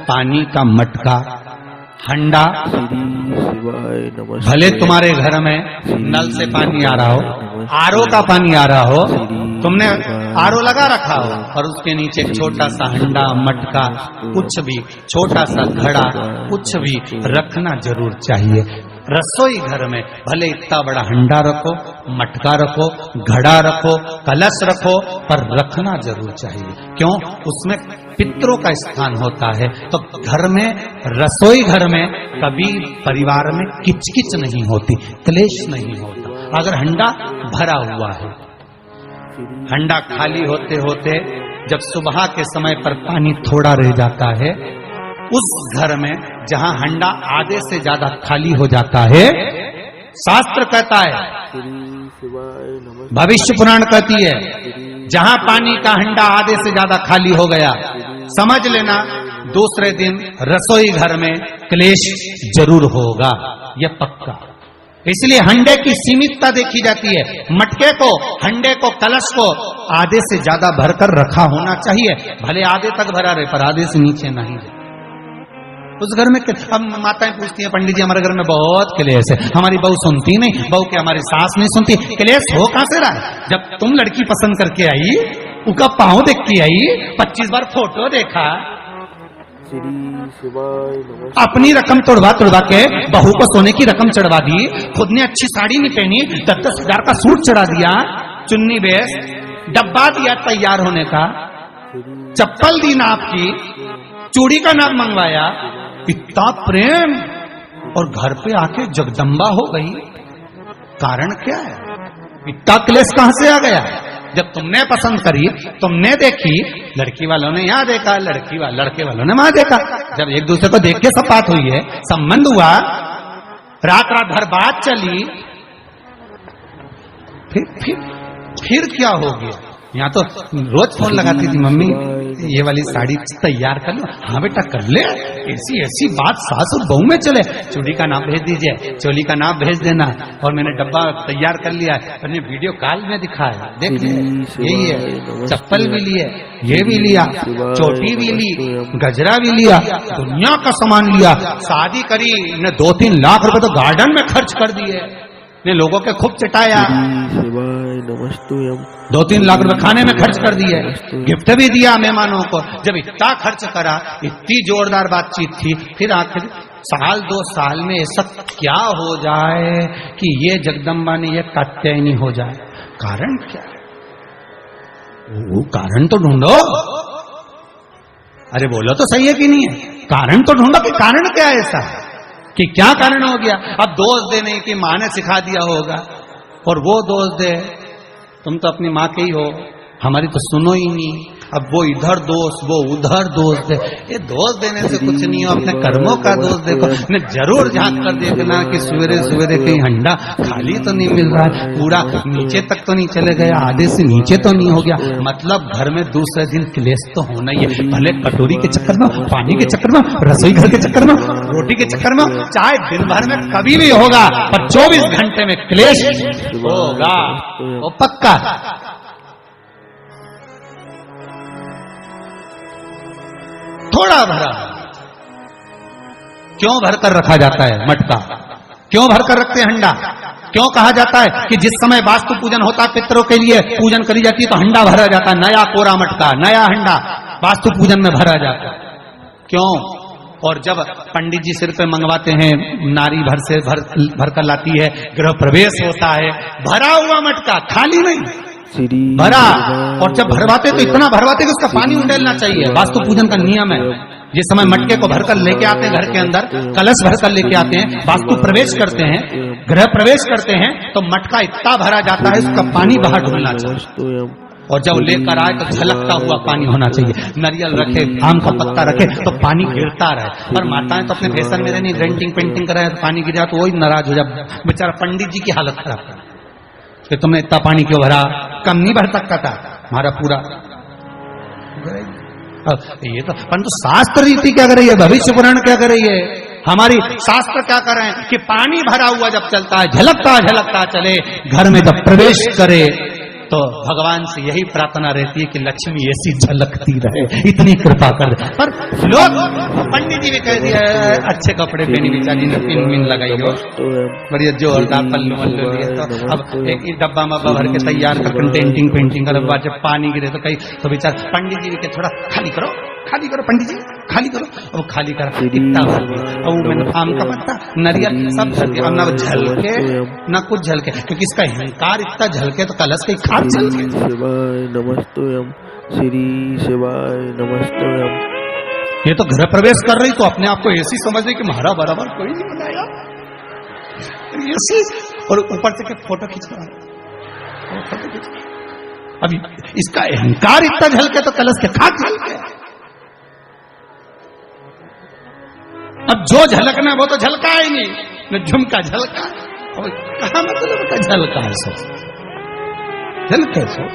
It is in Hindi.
पानी का मटका, हंडा, भले तुम्हारे घर में नल से पानी आ रहा हो, आरओ का पानी आ रहा हो, तुमने आरओ लगा रखा हो और उसके नीचे एक छोटा सा हंडा, मटका, कुछ भी छोटा सा घड़ा, कुछ भी रखना जरूर चाहिए। रसोई घर में भले इतना बड़ा हंडा रखो, मटका रखो, घड़ा रखो, कलश रखो, पर रखना जरूर चाहिए। क्यों? उसमें पितरों का स्थान होता है। तो घर में, रसोई घर में कभी परिवार में किचकिच नहीं होती, क्लेश नहीं होता। अगर हंडा भरा हुआ है, हंडा खाली होते होते जब सुबह के समय पर पानी थोड़ा रह जाता है, उस घर में जहां हंडा आधे से ज्यादा खाली हो जाता है, शास्त्र कहता है, भविष्य पुराण कहती है, जहां पानी का हंडा आधे से ज्यादा खाली हो गया, समझ लेना दूसरे दिन रसोई घर में क्लेश जरूर होगा, यह पक्का। इसलिए हंडे की सीमितता देखी जाती है। मटके को, हंडे को, कलश को आधे से ज्यादा भरकर रखा होना चाहिए। भले आधे तक भरा रहे पर आधे से नीचे नहीं रहे। उस घर में अब माताएं पूछती हैं, पंडित जी हमारे घर में बहुत क्लेश है, हमारी बहू सुनती नहीं, बहू के हमारी सास नहीं सुनती। क्लेश हो कहां से रहा? जब तुम लड़की पसंद करके आई, उसका पांव देख के आई, 25 बार फोटो देखा, अपनी रकम तोड़वा के बहू को सोने की रकम चढ़वा दी, खुद ने अच्छी साड़ी नहीं पहनी, 10-10 हजार का सूट चढ़ा दिया, चुन्नी बेस, डब्बा दिया तैयार होने का, चप्पल दी नाप की, चूड़ी का नाप मंगवाया, इतना प्रेम, और घर पे आके जगदम्बा हो गई। कारण क्या है? इतना क्लेश कहां से आ गया? जब तुमने पसंद करी, तुमने देखी, लड़की वालों ने यहां देखा, लड़के वालों ने वहां देखा, जब एक दूसरे को देख के सब बात हुई है, संबंध हुआ, रात भर बात चली, फिर क्या हो गया? यहाँ तो रोज फोन लगाती थी, मम्मी ये वाली साड़ी तैयार कर लो। हाँ बेटा कर ले, ऐसी बात सास और बहू में चले। चूड़ी का नाप भेज दीजिए, चोली का नाप भेज देना, और मैंने डब्बा तैयार कर लिया, मैंने वीडियो कॉल में दिखाया, देख ले यही है, चप्पल भी लिए, ये भी लिया, चोटी भी ली, गजरा भी लिया, दुनिया का सामान लिया, शादी करी ने 2-3 लाख रुपए तो गार्डन में खर्च कर दिए, ने लोगों के खूब चटाया, 2-3 लाख रुपए खाने में खर्च कर दिए, गिफ्ट भी दिया मेहमानों को। जब इतना खर्च करा, इतनी जोरदार बातचीत थी, फिर आखिर 1-2 साल में ऐसा क्या हो जाए कि ये जगदम्बा ने ये कात्यायनी हो जाए? कारण क्या है? वो कारण तो ढूंढो। अरे बोलो तो सही है कि नहीं है? कारण तो ढूंढो कि कारण क्या है ऐसा, कि क्या कारण हो गया? अब दोष देने की माँ ने सिखा दिया होगा, और वो दोष दे, तुम तो अपनी माँ के ही हो, हमारी तो सुनो ही नहीं, अब वो इधर दोष, वो उधर दोष दे। ये दोष देने से कुछ नहीं हो, अपने कर्मों का दोष देखो। ने जरूर झांक कर देखना कि सवेरे सवेरे कहीं हंडा खाली तो नहीं मिल रहा है, पूरा नीचे तक तो नहीं चले गया, आधे से नीचे तो नहीं हो गया। मतलब घर में दूसरे दिन क्लेश तो होना ही है, भले कटोरी के चक्कर में, पानी के चक्कर में, रसोई घर के चक्कर में, रोटी के चक्कर में, चाहे दिन भर में कभी भी होगा, पर 24 घंटे में क्लेश होगा, वो पक्का। थोड़ा भरा क्यों भरकर रखा जाता है? मटका क्यों भरकर रखते हैं? हंडा क्यों कहा जाता है कि जिस समय वास्तु पूजन होता है, पितरों के लिए पूजन करी जाती है, तो हंडा भरा जाता है, नया कोरा मटका, नया हंडा वास्तु पूजन में भरा जाता है। क्यों? और जब पंडित जी सिर पे मंगवाते हैं, नारी भर कर लाती है, गृह प्रवेश होता है, भरा हुआ मटका, खाली नहीं, भरा। और जब भरवाते तो इतना भरवाते कि उसका पानी उंडेलना चाहिए, वास्तु पूजन का नियम है। जिस समय मटके को भरकर लेके आते हैं घर के अंदर, कलश भरकर लेके आते हैं, वास्तु प्रवेश करते हैं, गृह प्रवेश करते हैं, तो मटका इतना भरा जाता है, उसका पानी बाहर ढुलना चाहिए। और जब लेकर आए तो झलकता हुआ पानी होना चाहिए। नारियल रखे, आम का पत्ता रखे तो पानी गिरता रहे। और माताएं तो अपने फैशन में नहीं, डेंटिंग पेंटिंग कराए, पानी गिर जाए तो वही नाराज हो जाए, बेचारा पंडित जी की हालत खराब कर कि तुमने इतना पानी क्यों भरा, कम नहीं भर सकता था हमारा पूरा। ये तो परंतु शास्त्र रीति क्या कर रही है, भविष्य पुराण क्या कर रही है, हमारी शास्त्र क्या कर रहे हैं कि पानी भरा हुआ जब चलता है, झलकता झलकता चले, घर में जब प्रवेश करे तो भगवान से यही प्रार्थना रहती है कि लक्ष्मी ऐसी झलकती रहे, इतनी कृपा कर दे। पर लोग, पंडित जी ने कह दिया अच्छे कपड़े पहनी बेचारी ने, पिन मिन लगाई हो, बढ़िया जोरदार पल्लू वल्लू लिए, तो अब एक डब्बा मब्बा भर के तैयार कर पेंटिंग पेंटिंग कर, बाद जब पानी गिरे तो कहीं तो बेचारा पंडित जी के थोड़ा खाली करो पंडित जी खाली करो, अब खाली करा इतना भर दिया, अब मैंने आम का पत्ता नारियल सब भर दिया, अब ना झलके ना कुछ झलके, क्योंकि इसका अहंकार इतना झलके तो कलश के खाद झलके। शिवाय नमस्तुभ्यं, श्री शिवाय नमस्तुभ्यं। ये तो घर प्रवेश कर रही तो अपने आप को ऐसी समझ रही कि महारा बराबर कोई नहीं बनाया ऐसी, और ऊपर से फोटो खींच कर, अभी इसका अहंकार इतना झलके तो कलश के खाद झलके। अब जो झलकना वो तो झलका ही नहीं, न झुमका झलका, कहा मतलब का झलका है सब झलके सब।